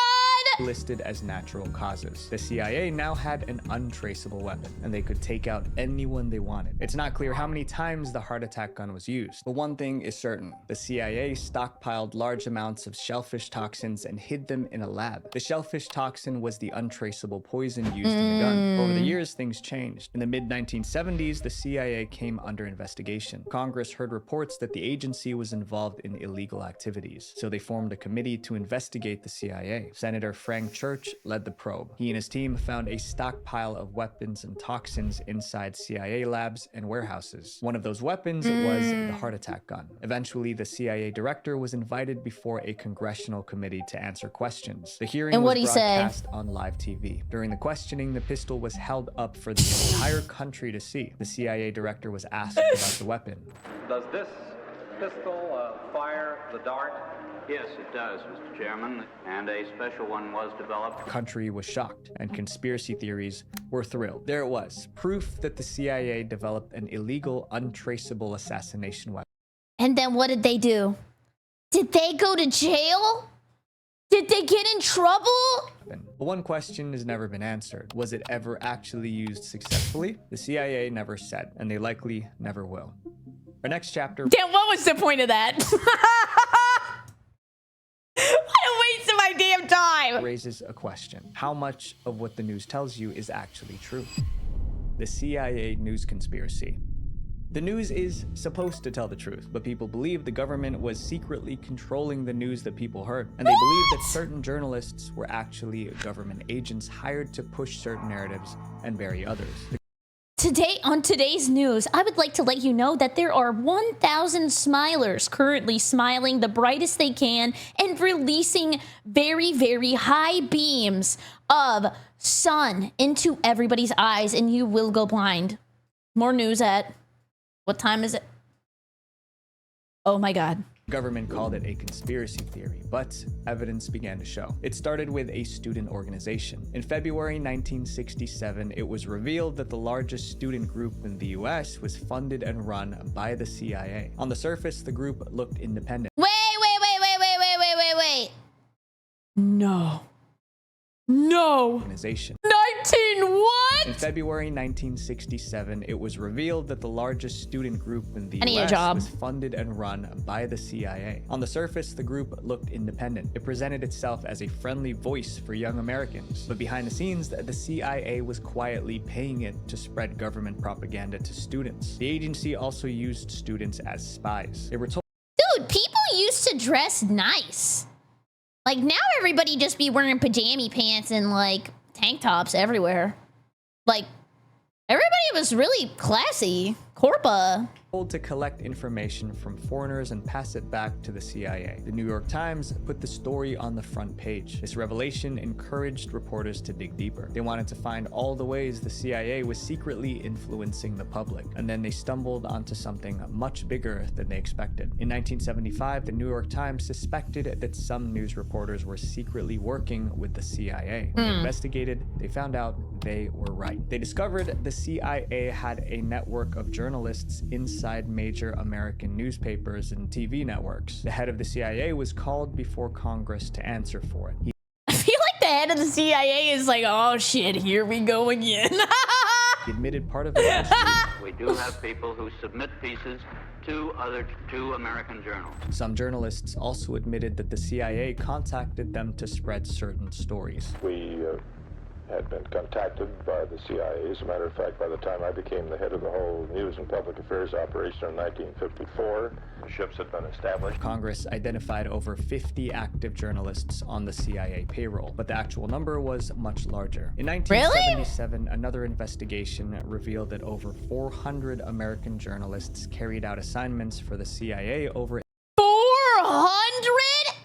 Speaker 2: listed as natural causes. The CIA now had an untraceable weapon, and they could take out anyone they wanted. It's not clear how many times the heart attack gun was used, but one thing is certain. The CIA stockpiled large amounts of shellfish toxins and hid them in a lab. The shellfish toxin was the untraceable poison used in the gun. Over the years, things changed. In the mid-1970s, the CIA came under investigation. Congress heard reports that the agency was involved in illegal activities, so they formed a committee to investigate the CIA. Senator Frank Church led the probe. He and his team found a stockpile of weapons and toxins inside CIA labs and warehouses. One of those weapons was the heart attack gun. Eventually, the CIA director was invited before a congressional committee to answer questions. The hearing was broadcast on live TV. During the questioning, the pistol was held up for the entire country to see. The CIA director was asked about the weapon.
Speaker 18: Does this pistol fire the dart?
Speaker 19: Yes, it does, Mr. Chairman, and a special one was developed.
Speaker 2: The country was shocked, and conspiracy theories were thrilled. There it was, proof that the CIA developed an illegal, untraceable assassination weapon.
Speaker 1: And then what did they do? Did they go to jail? Did they get in trouble?
Speaker 2: But one question has never been answered. Was it ever actually used successfully? The CIA never said, and they likely never will. Our next chapter...
Speaker 1: Damn, what was the point of that? What a waste of my damn time!
Speaker 2: Raises a question. How much of what the news tells you is actually true? The CIA news conspiracy. The news is supposed to tell the truth, but people believe the government was secretly controlling the news that people heard. And they believe that certain journalists were actually government agents hired to push certain narratives and bury others.
Speaker 1: Today, on today's news, I would like to let you know that there are 1,000 smilers currently smiling the brightest they can and releasing very, very high beams of sun into everybody's eyes, and you will go blind. More news at... What time is it? Oh my god.
Speaker 2: Government called it a conspiracy theory, but evidence began to show. It started with a student organization. In February 1967, it was revealed that the largest student group in the US was funded and run by the CIA. On the surface, the group looked independent.
Speaker 1: Wait. No.
Speaker 2: Organization.
Speaker 1: 19 what?
Speaker 2: In February 1967, it was revealed that the largest student group in the US was funded and run by the CIA. On the surface, the group looked independent. It presented itself as a friendly voice for young Americans. But behind the scenes, the CIA was quietly paying it to spread government propaganda to students. The agency also used students as spies. They were told—
Speaker 1: Dude, people used to dress nice. Like, now everybody just be wearing pajama pants and, like, tank tops everywhere. Like, everybody was really classy. Corpa.
Speaker 2: told to collect information from foreigners and pass it back to the CIA. The New York Times put the story on the front page. This revelation encouraged reporters to dig deeper. They wanted to find all the ways the CIA was secretly influencing the public, and then they stumbled onto something much bigger than they expected. In 1975, the New York Times suspected that some news reporters were secretly working with the CIA. When they investigated, they found out they were right. They discovered the CIA had a network of journalists inside major American newspapers and TV networks. The head of the CIA was called before Congress to answer for it.
Speaker 1: I feel like the head of the CIA is like, oh shit, here we go again.
Speaker 2: He admitted part of it was true.
Speaker 19: We do have people who submit pieces to American journals.
Speaker 2: Some journalists also admitted that the CIA contacted them to spread certain stories.
Speaker 9: We had been contacted by the CIA. As a matter of fact, by the time I became the head of the whole news and public affairs operation in 1954, ships had been established.
Speaker 2: Congress identified over 50 active journalists on the CIA payroll, but the actual number was much larger. In 1977, another investigation revealed that over 400 American journalists carried out assignments for the CIA over
Speaker 1: 400?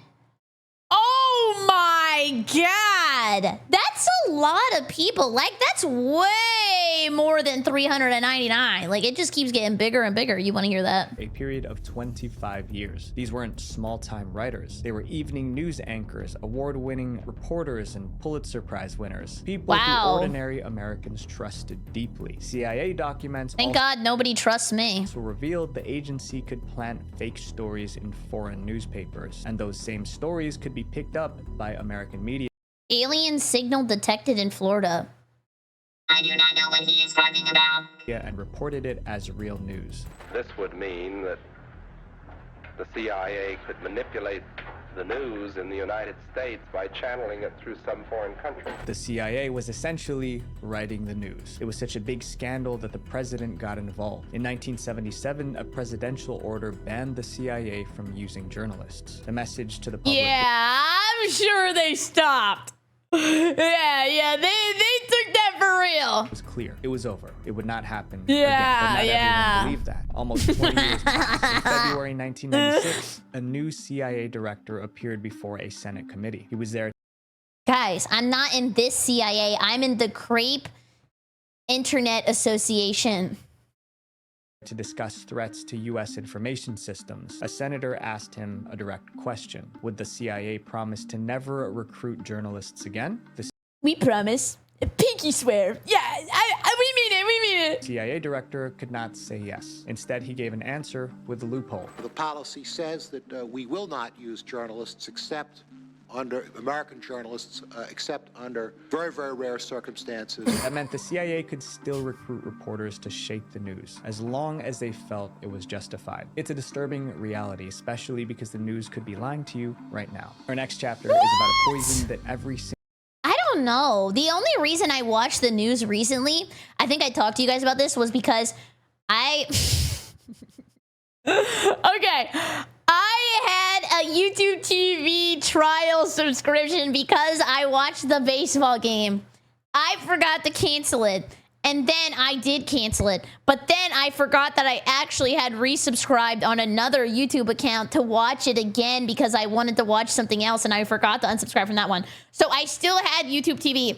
Speaker 1: Oh my god! That's a lot of people. Like, that's way way more than 399. Like, it just keeps getting bigger and bigger. You want to hear that?
Speaker 2: A period of 25 years. These weren't small-time writers. They were evening news anchors, award-winning reporters, and Pulitzer Prize winners. People who ordinary Americans trusted deeply. CIA documents
Speaker 1: Thank God nobody trusts me.
Speaker 2: also revealed the agency could plant fake stories in foreign newspapers, and those same stories could be picked up by American media.
Speaker 1: Alien signal detected in Florida.
Speaker 20: I do not know what he is talking about.
Speaker 2: And reported it as real news.
Speaker 8: This would mean that the CIA could manipulate the news in the United States by channeling it through some foreign country.
Speaker 2: The CIA was essentially writing the news. It was such a big scandal that the president got involved. In 1977, a presidential order banned the CIA from using journalists. The message to the public...
Speaker 1: Yeah, I'm sure they stopped. Yeah, they took that for real.
Speaker 2: It was clear. It was over. It would not happen
Speaker 1: Yeah,
Speaker 2: again. But not
Speaker 1: yeah.
Speaker 2: everyone believed that. Almost 20 years passed. In February 1996, a new CIA director appeared before a Senate committee. He was there.
Speaker 1: Guys, I'm not in this CIA. I'm in the Crepe Internet Association.
Speaker 2: To discuss threats to U.S. information systems. A senator asked him a direct question. Would the CIA promise to never recruit journalists again?
Speaker 1: We promise. Pinky swear. Yeah, we mean it. We mean it.
Speaker 2: CIA director could not say yes. Instead, he gave an answer with a loophole.
Speaker 12: The policy says that we will not use journalists except under American journalists, except under very, very rare circumstances.
Speaker 2: That meant the CIA could still recruit reporters to shake the news, as long as they felt it was justified. It's a disturbing reality, especially because the news could be lying to you right now. Our next chapter is about a poison that every single...
Speaker 1: I don't know. The only reason I watched the news recently, I think I talked to you guys about this, was because I... Okay. I had a YouTube TV trial subscription because I watched the baseball game. I forgot to cancel it. And then I did cancel it. But then I forgot that I actually had resubscribed on another YouTube account to watch it again because I wanted to watch something else and I forgot to unsubscribe from that one. So I still had YouTube TV.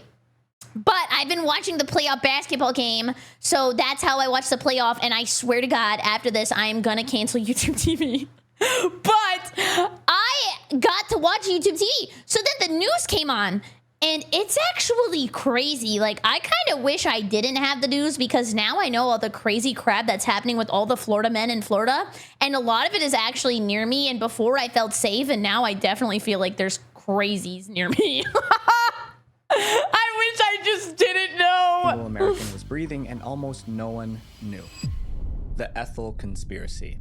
Speaker 1: But I've been watching the playoff basketball game, so that's how I watch the playoff. And I swear to God, after this, I am gonna cancel YouTube TV. But I got to watch YouTube TV. So then the news came on, and it's actually crazy. Like, I kind of wish I didn't have the news because now I know all the crazy crap that's happening with all the Florida men in Florida. And a lot of it is actually near me. And before I felt safe, and now I definitely feel like there's crazies near me. I wish I just didn't know.
Speaker 2: single American was breathing, and almost no one knew. The Ethel conspiracy.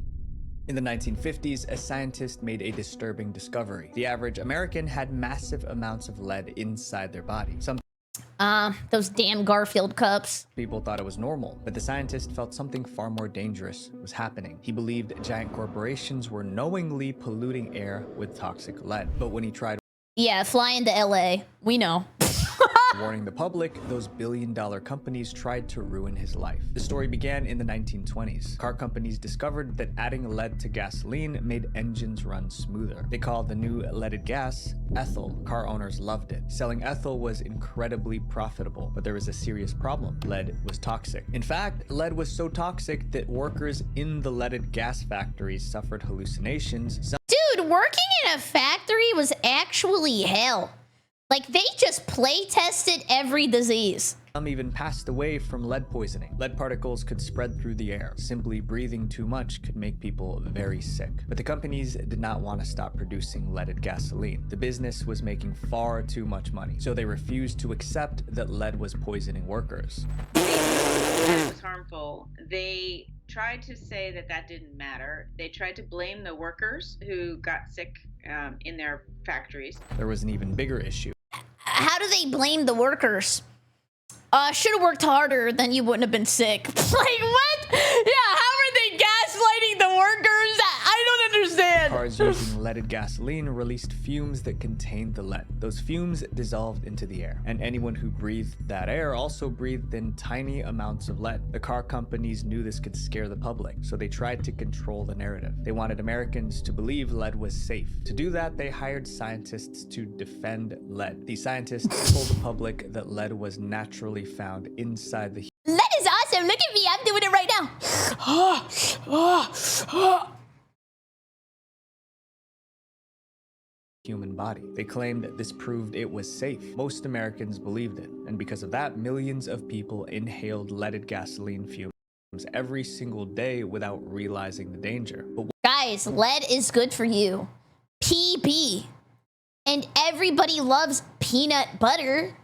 Speaker 2: In the 1950s, a scientist made a disturbing discovery. The average American had massive amounts of lead inside their body. Some
Speaker 1: those damn Garfield cups.
Speaker 2: people thought it was normal, but the scientist felt something far more dangerous was happening. He believed giant corporations were knowingly polluting air with toxic lead. But when he tried
Speaker 1: Yeah, fly into LA. We know.
Speaker 2: warning the public, those billion-dollar companies tried to ruin his life. The story began in the 1920s. Car companies discovered that adding lead to gasoline made engines run smoother. They called the new leaded gas ethyl. Car owners loved it. Selling ethyl was incredibly profitable, but there was a serious problem. Lead was toxic. In fact, lead was so toxic that workers in the leaded gas factories suffered hallucinations.
Speaker 1: Dude, working in a factory was actually hell. Like, they just play tested every disease.
Speaker 2: Some even passed away from lead poisoning. Lead particles could spread through the air. Simply breathing too much could make people very sick. But the companies did not want to stop producing leaded gasoline. The business was making far too much money, so they refused to accept that lead was poisoning workers.
Speaker 21: It was harmful. They tried to say that that didn't matter. They tried to blame the workers who got sick in their factories.
Speaker 2: There was an even bigger issue.
Speaker 1: How do they blame the workers? Should have worked harder, then you wouldn't have been sick. Like, what? Yeah, how are they gaslighting the workers? I don't understand.
Speaker 2: Cars using leaded gasoline released fumes that contained the lead. Those fumes dissolved into the air, and anyone who breathed that air also breathed in tiny amounts of lead. The car companies knew this could scare the public, so they tried to control the narrative. They wanted Americans to believe lead was safe. To do that, they hired scientists to defend lead. These scientists told the public that lead was naturally found inside the
Speaker 1: Lead is there. Look at me. I'm doing it right now.
Speaker 2: Human body. They claimed this proved it was safe. Most Americans believed it, and because of that, millions of people inhaled leaded gasoline fumes every single day without realizing the danger. But
Speaker 1: guys, lead is good for you. PB. And everybody loves peanut butter.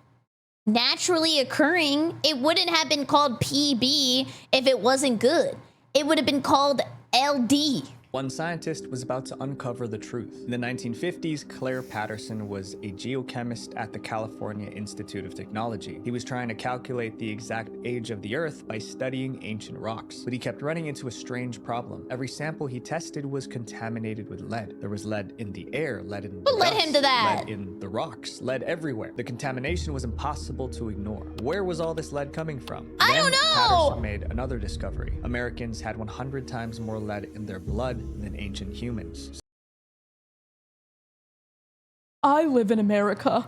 Speaker 1: Naturally occurring. It wouldn't have been called PB if it wasn't good. It would have been called LD.
Speaker 2: one scientist was about to uncover the truth. In the 1950s, Claire Patterson was a geochemist at the California Institute of Technology. He was trying to calculate the exact age of the Earth by studying ancient rocks, but he kept running into a strange problem. Every sample he tested was contaminated with lead. There was lead in the air, lead in the
Speaker 1: What led him to that?
Speaker 2: lead in the rocks, lead everywhere. The contamination was impossible to ignore. Where was all this lead coming from?
Speaker 1: I don't know!
Speaker 2: Patterson made another discovery. Americans had 100 times more lead in their blood than ancient humans.
Speaker 1: I live in America.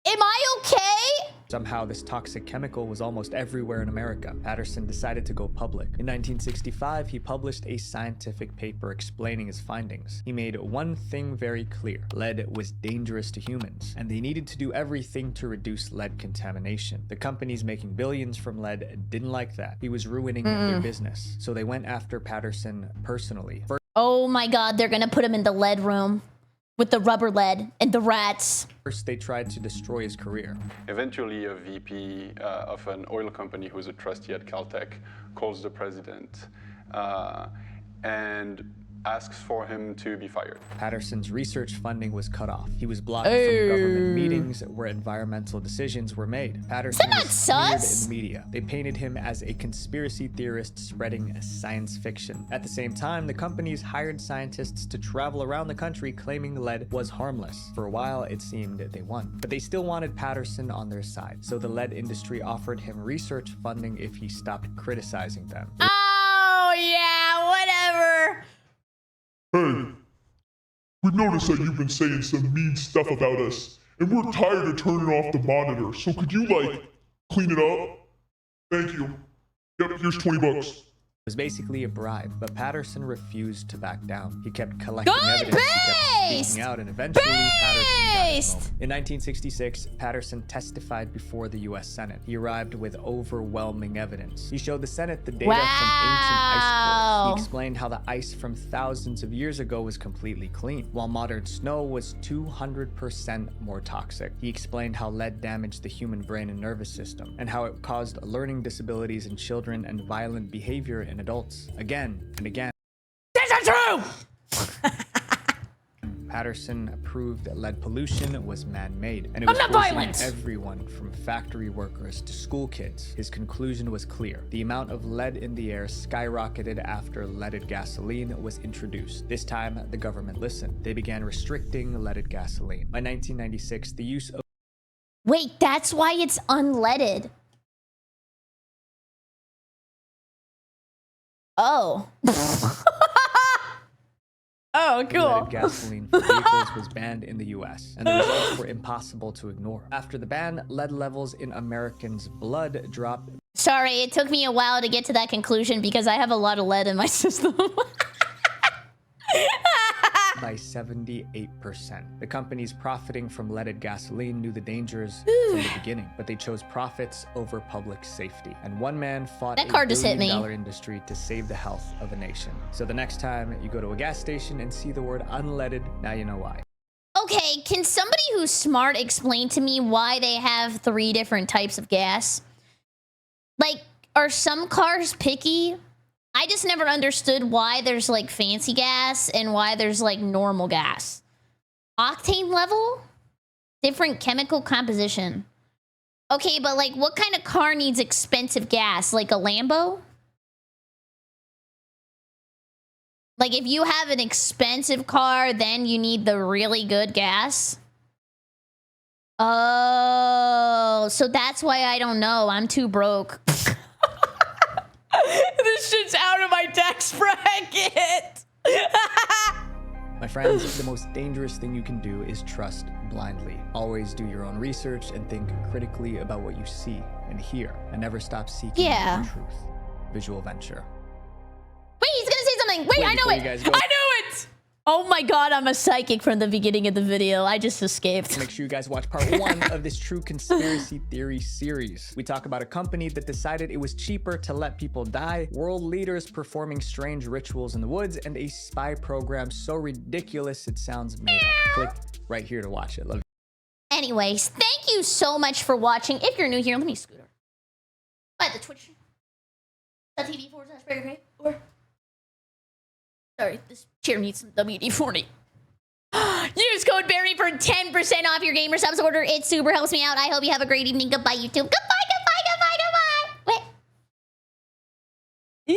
Speaker 1: Am I okay?
Speaker 2: Somehow, this toxic chemical was almost everywhere in America. Patterson decided to go public. In 1965, he published a scientific paper explaining his findings. He made one thing very clear. Lead was dangerous to humans, and they needed to do everything to reduce lead contamination. The companies making billions from lead didn't like that. He was ruining their business, so they went after Patterson personally.
Speaker 1: Oh my god, they're gonna put him in the lead room with the rubber lead and the rats.
Speaker 2: First, they tried to destroy his career.
Speaker 4: Eventually, a VP of an oil company who's a trustee at Caltech calls the president and asks for him to be fired.
Speaker 2: Patterson's research funding was cut off. He was blocked from government meetings where environmental decisions were made. Patterson was smeared in the media. They painted him as a conspiracy theorist spreading science fiction. At the same time, the companies hired scientists to travel around the country claiming lead was harmless. For a while, it seemed they won. But they still wanted Patterson on their side, so the lead industry offered him research funding if he stopped criticizing them.
Speaker 1: Oh yeah, whatever.
Speaker 22: Hey, we noticed that you've been saying some mean stuff about us, and we're tired of turning off the monitor, so could you, like, clean it up? Thank you. Yep, here's 20 bucks.
Speaker 2: It was basically a bribe, but Patterson refused to back down. He kept collecting evidence, he kept speaking out, and eventually Patterson got his moment. In 1966, Patterson testified before the US Senate. He arrived with overwhelming evidence. He showed the Senate the data from ancient ice cores. He explained how the ice from thousands of years ago was completely clean, while modern snow was 200% more toxic. He explained how lead damaged the human brain and nervous system, and how it caused learning disabilities in children and violent behavior in adults, again and again.
Speaker 1: These are true!
Speaker 2: Patterson proved that lead pollution was man-made, and it was poisoning everyone from factory workers to school kids. His conclusion was clear. The amount of lead in the air skyrocketed after leaded gasoline was introduced. This time, the government listened. They began restricting leaded gasoline. By 1996, the use of—
Speaker 1: Wait, that's why it's unleaded. Oh. Oh, cool.
Speaker 2: Leaded gasoline for vehicles was banned in the US, and the results were impossible to ignore. After the ban, lead levels in Americans' blood dropped.
Speaker 1: Sorry, it took me a while to get to that conclusion because I have a lot of lead in my system.
Speaker 2: By 78%. The companies profiting from leaded gasoline knew the dangers from the beginning, but they chose profits over public safety. And one man fought a billion-dollar industry to save the health of a nation. So the next time you go to a gas station and see the word unleaded, now you know why.
Speaker 1: Okay, can somebody who's smart explain to me why they have 3 different types of gas? Like, are some cars picky? I just never understood why there's like fancy gas and why there's like normal gas. Octane level? Different chemical composition. Okay, but like what kind of car needs expensive gas? Like a Lambo? Like if you have an expensive car, then you need the really good gas? Oh, so that's why I don't know. I'm too broke. This shit's out of my tax bracket.
Speaker 2: My friends, the most dangerous thing you can do is trust blindly. Always do your own research and think critically about what you see and hear, and never stop seeking the truth. Visual venture.
Speaker 1: Wait, he's gonna say something. Wait, I know it. I knew it. Oh my god, I'm a psychic from the beginning of the video. I just escaped.
Speaker 2: Make sure you guys watch part 1 of this true conspiracy theory series. We talk about a company that decided it was cheaper to let people die, world leaders performing strange rituals in the woods, and a spy program so ridiculous it sounds made up. Click right here to watch it. Love you.
Speaker 1: Anyways, thank you so much for watching. If you're new here, let me scoot her. By the Twitch.tv/BerryCrepe or... Sorry, this chair needs some WD-40. Use code Berry for 10% off your gamer subs order. It super helps me out. I hope you have a great evening. Goodbye, YouTube. Goodbye, goodbye, goodbye, goodbye. Wait.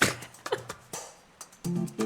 Speaker 1: Goodbye, goodbye.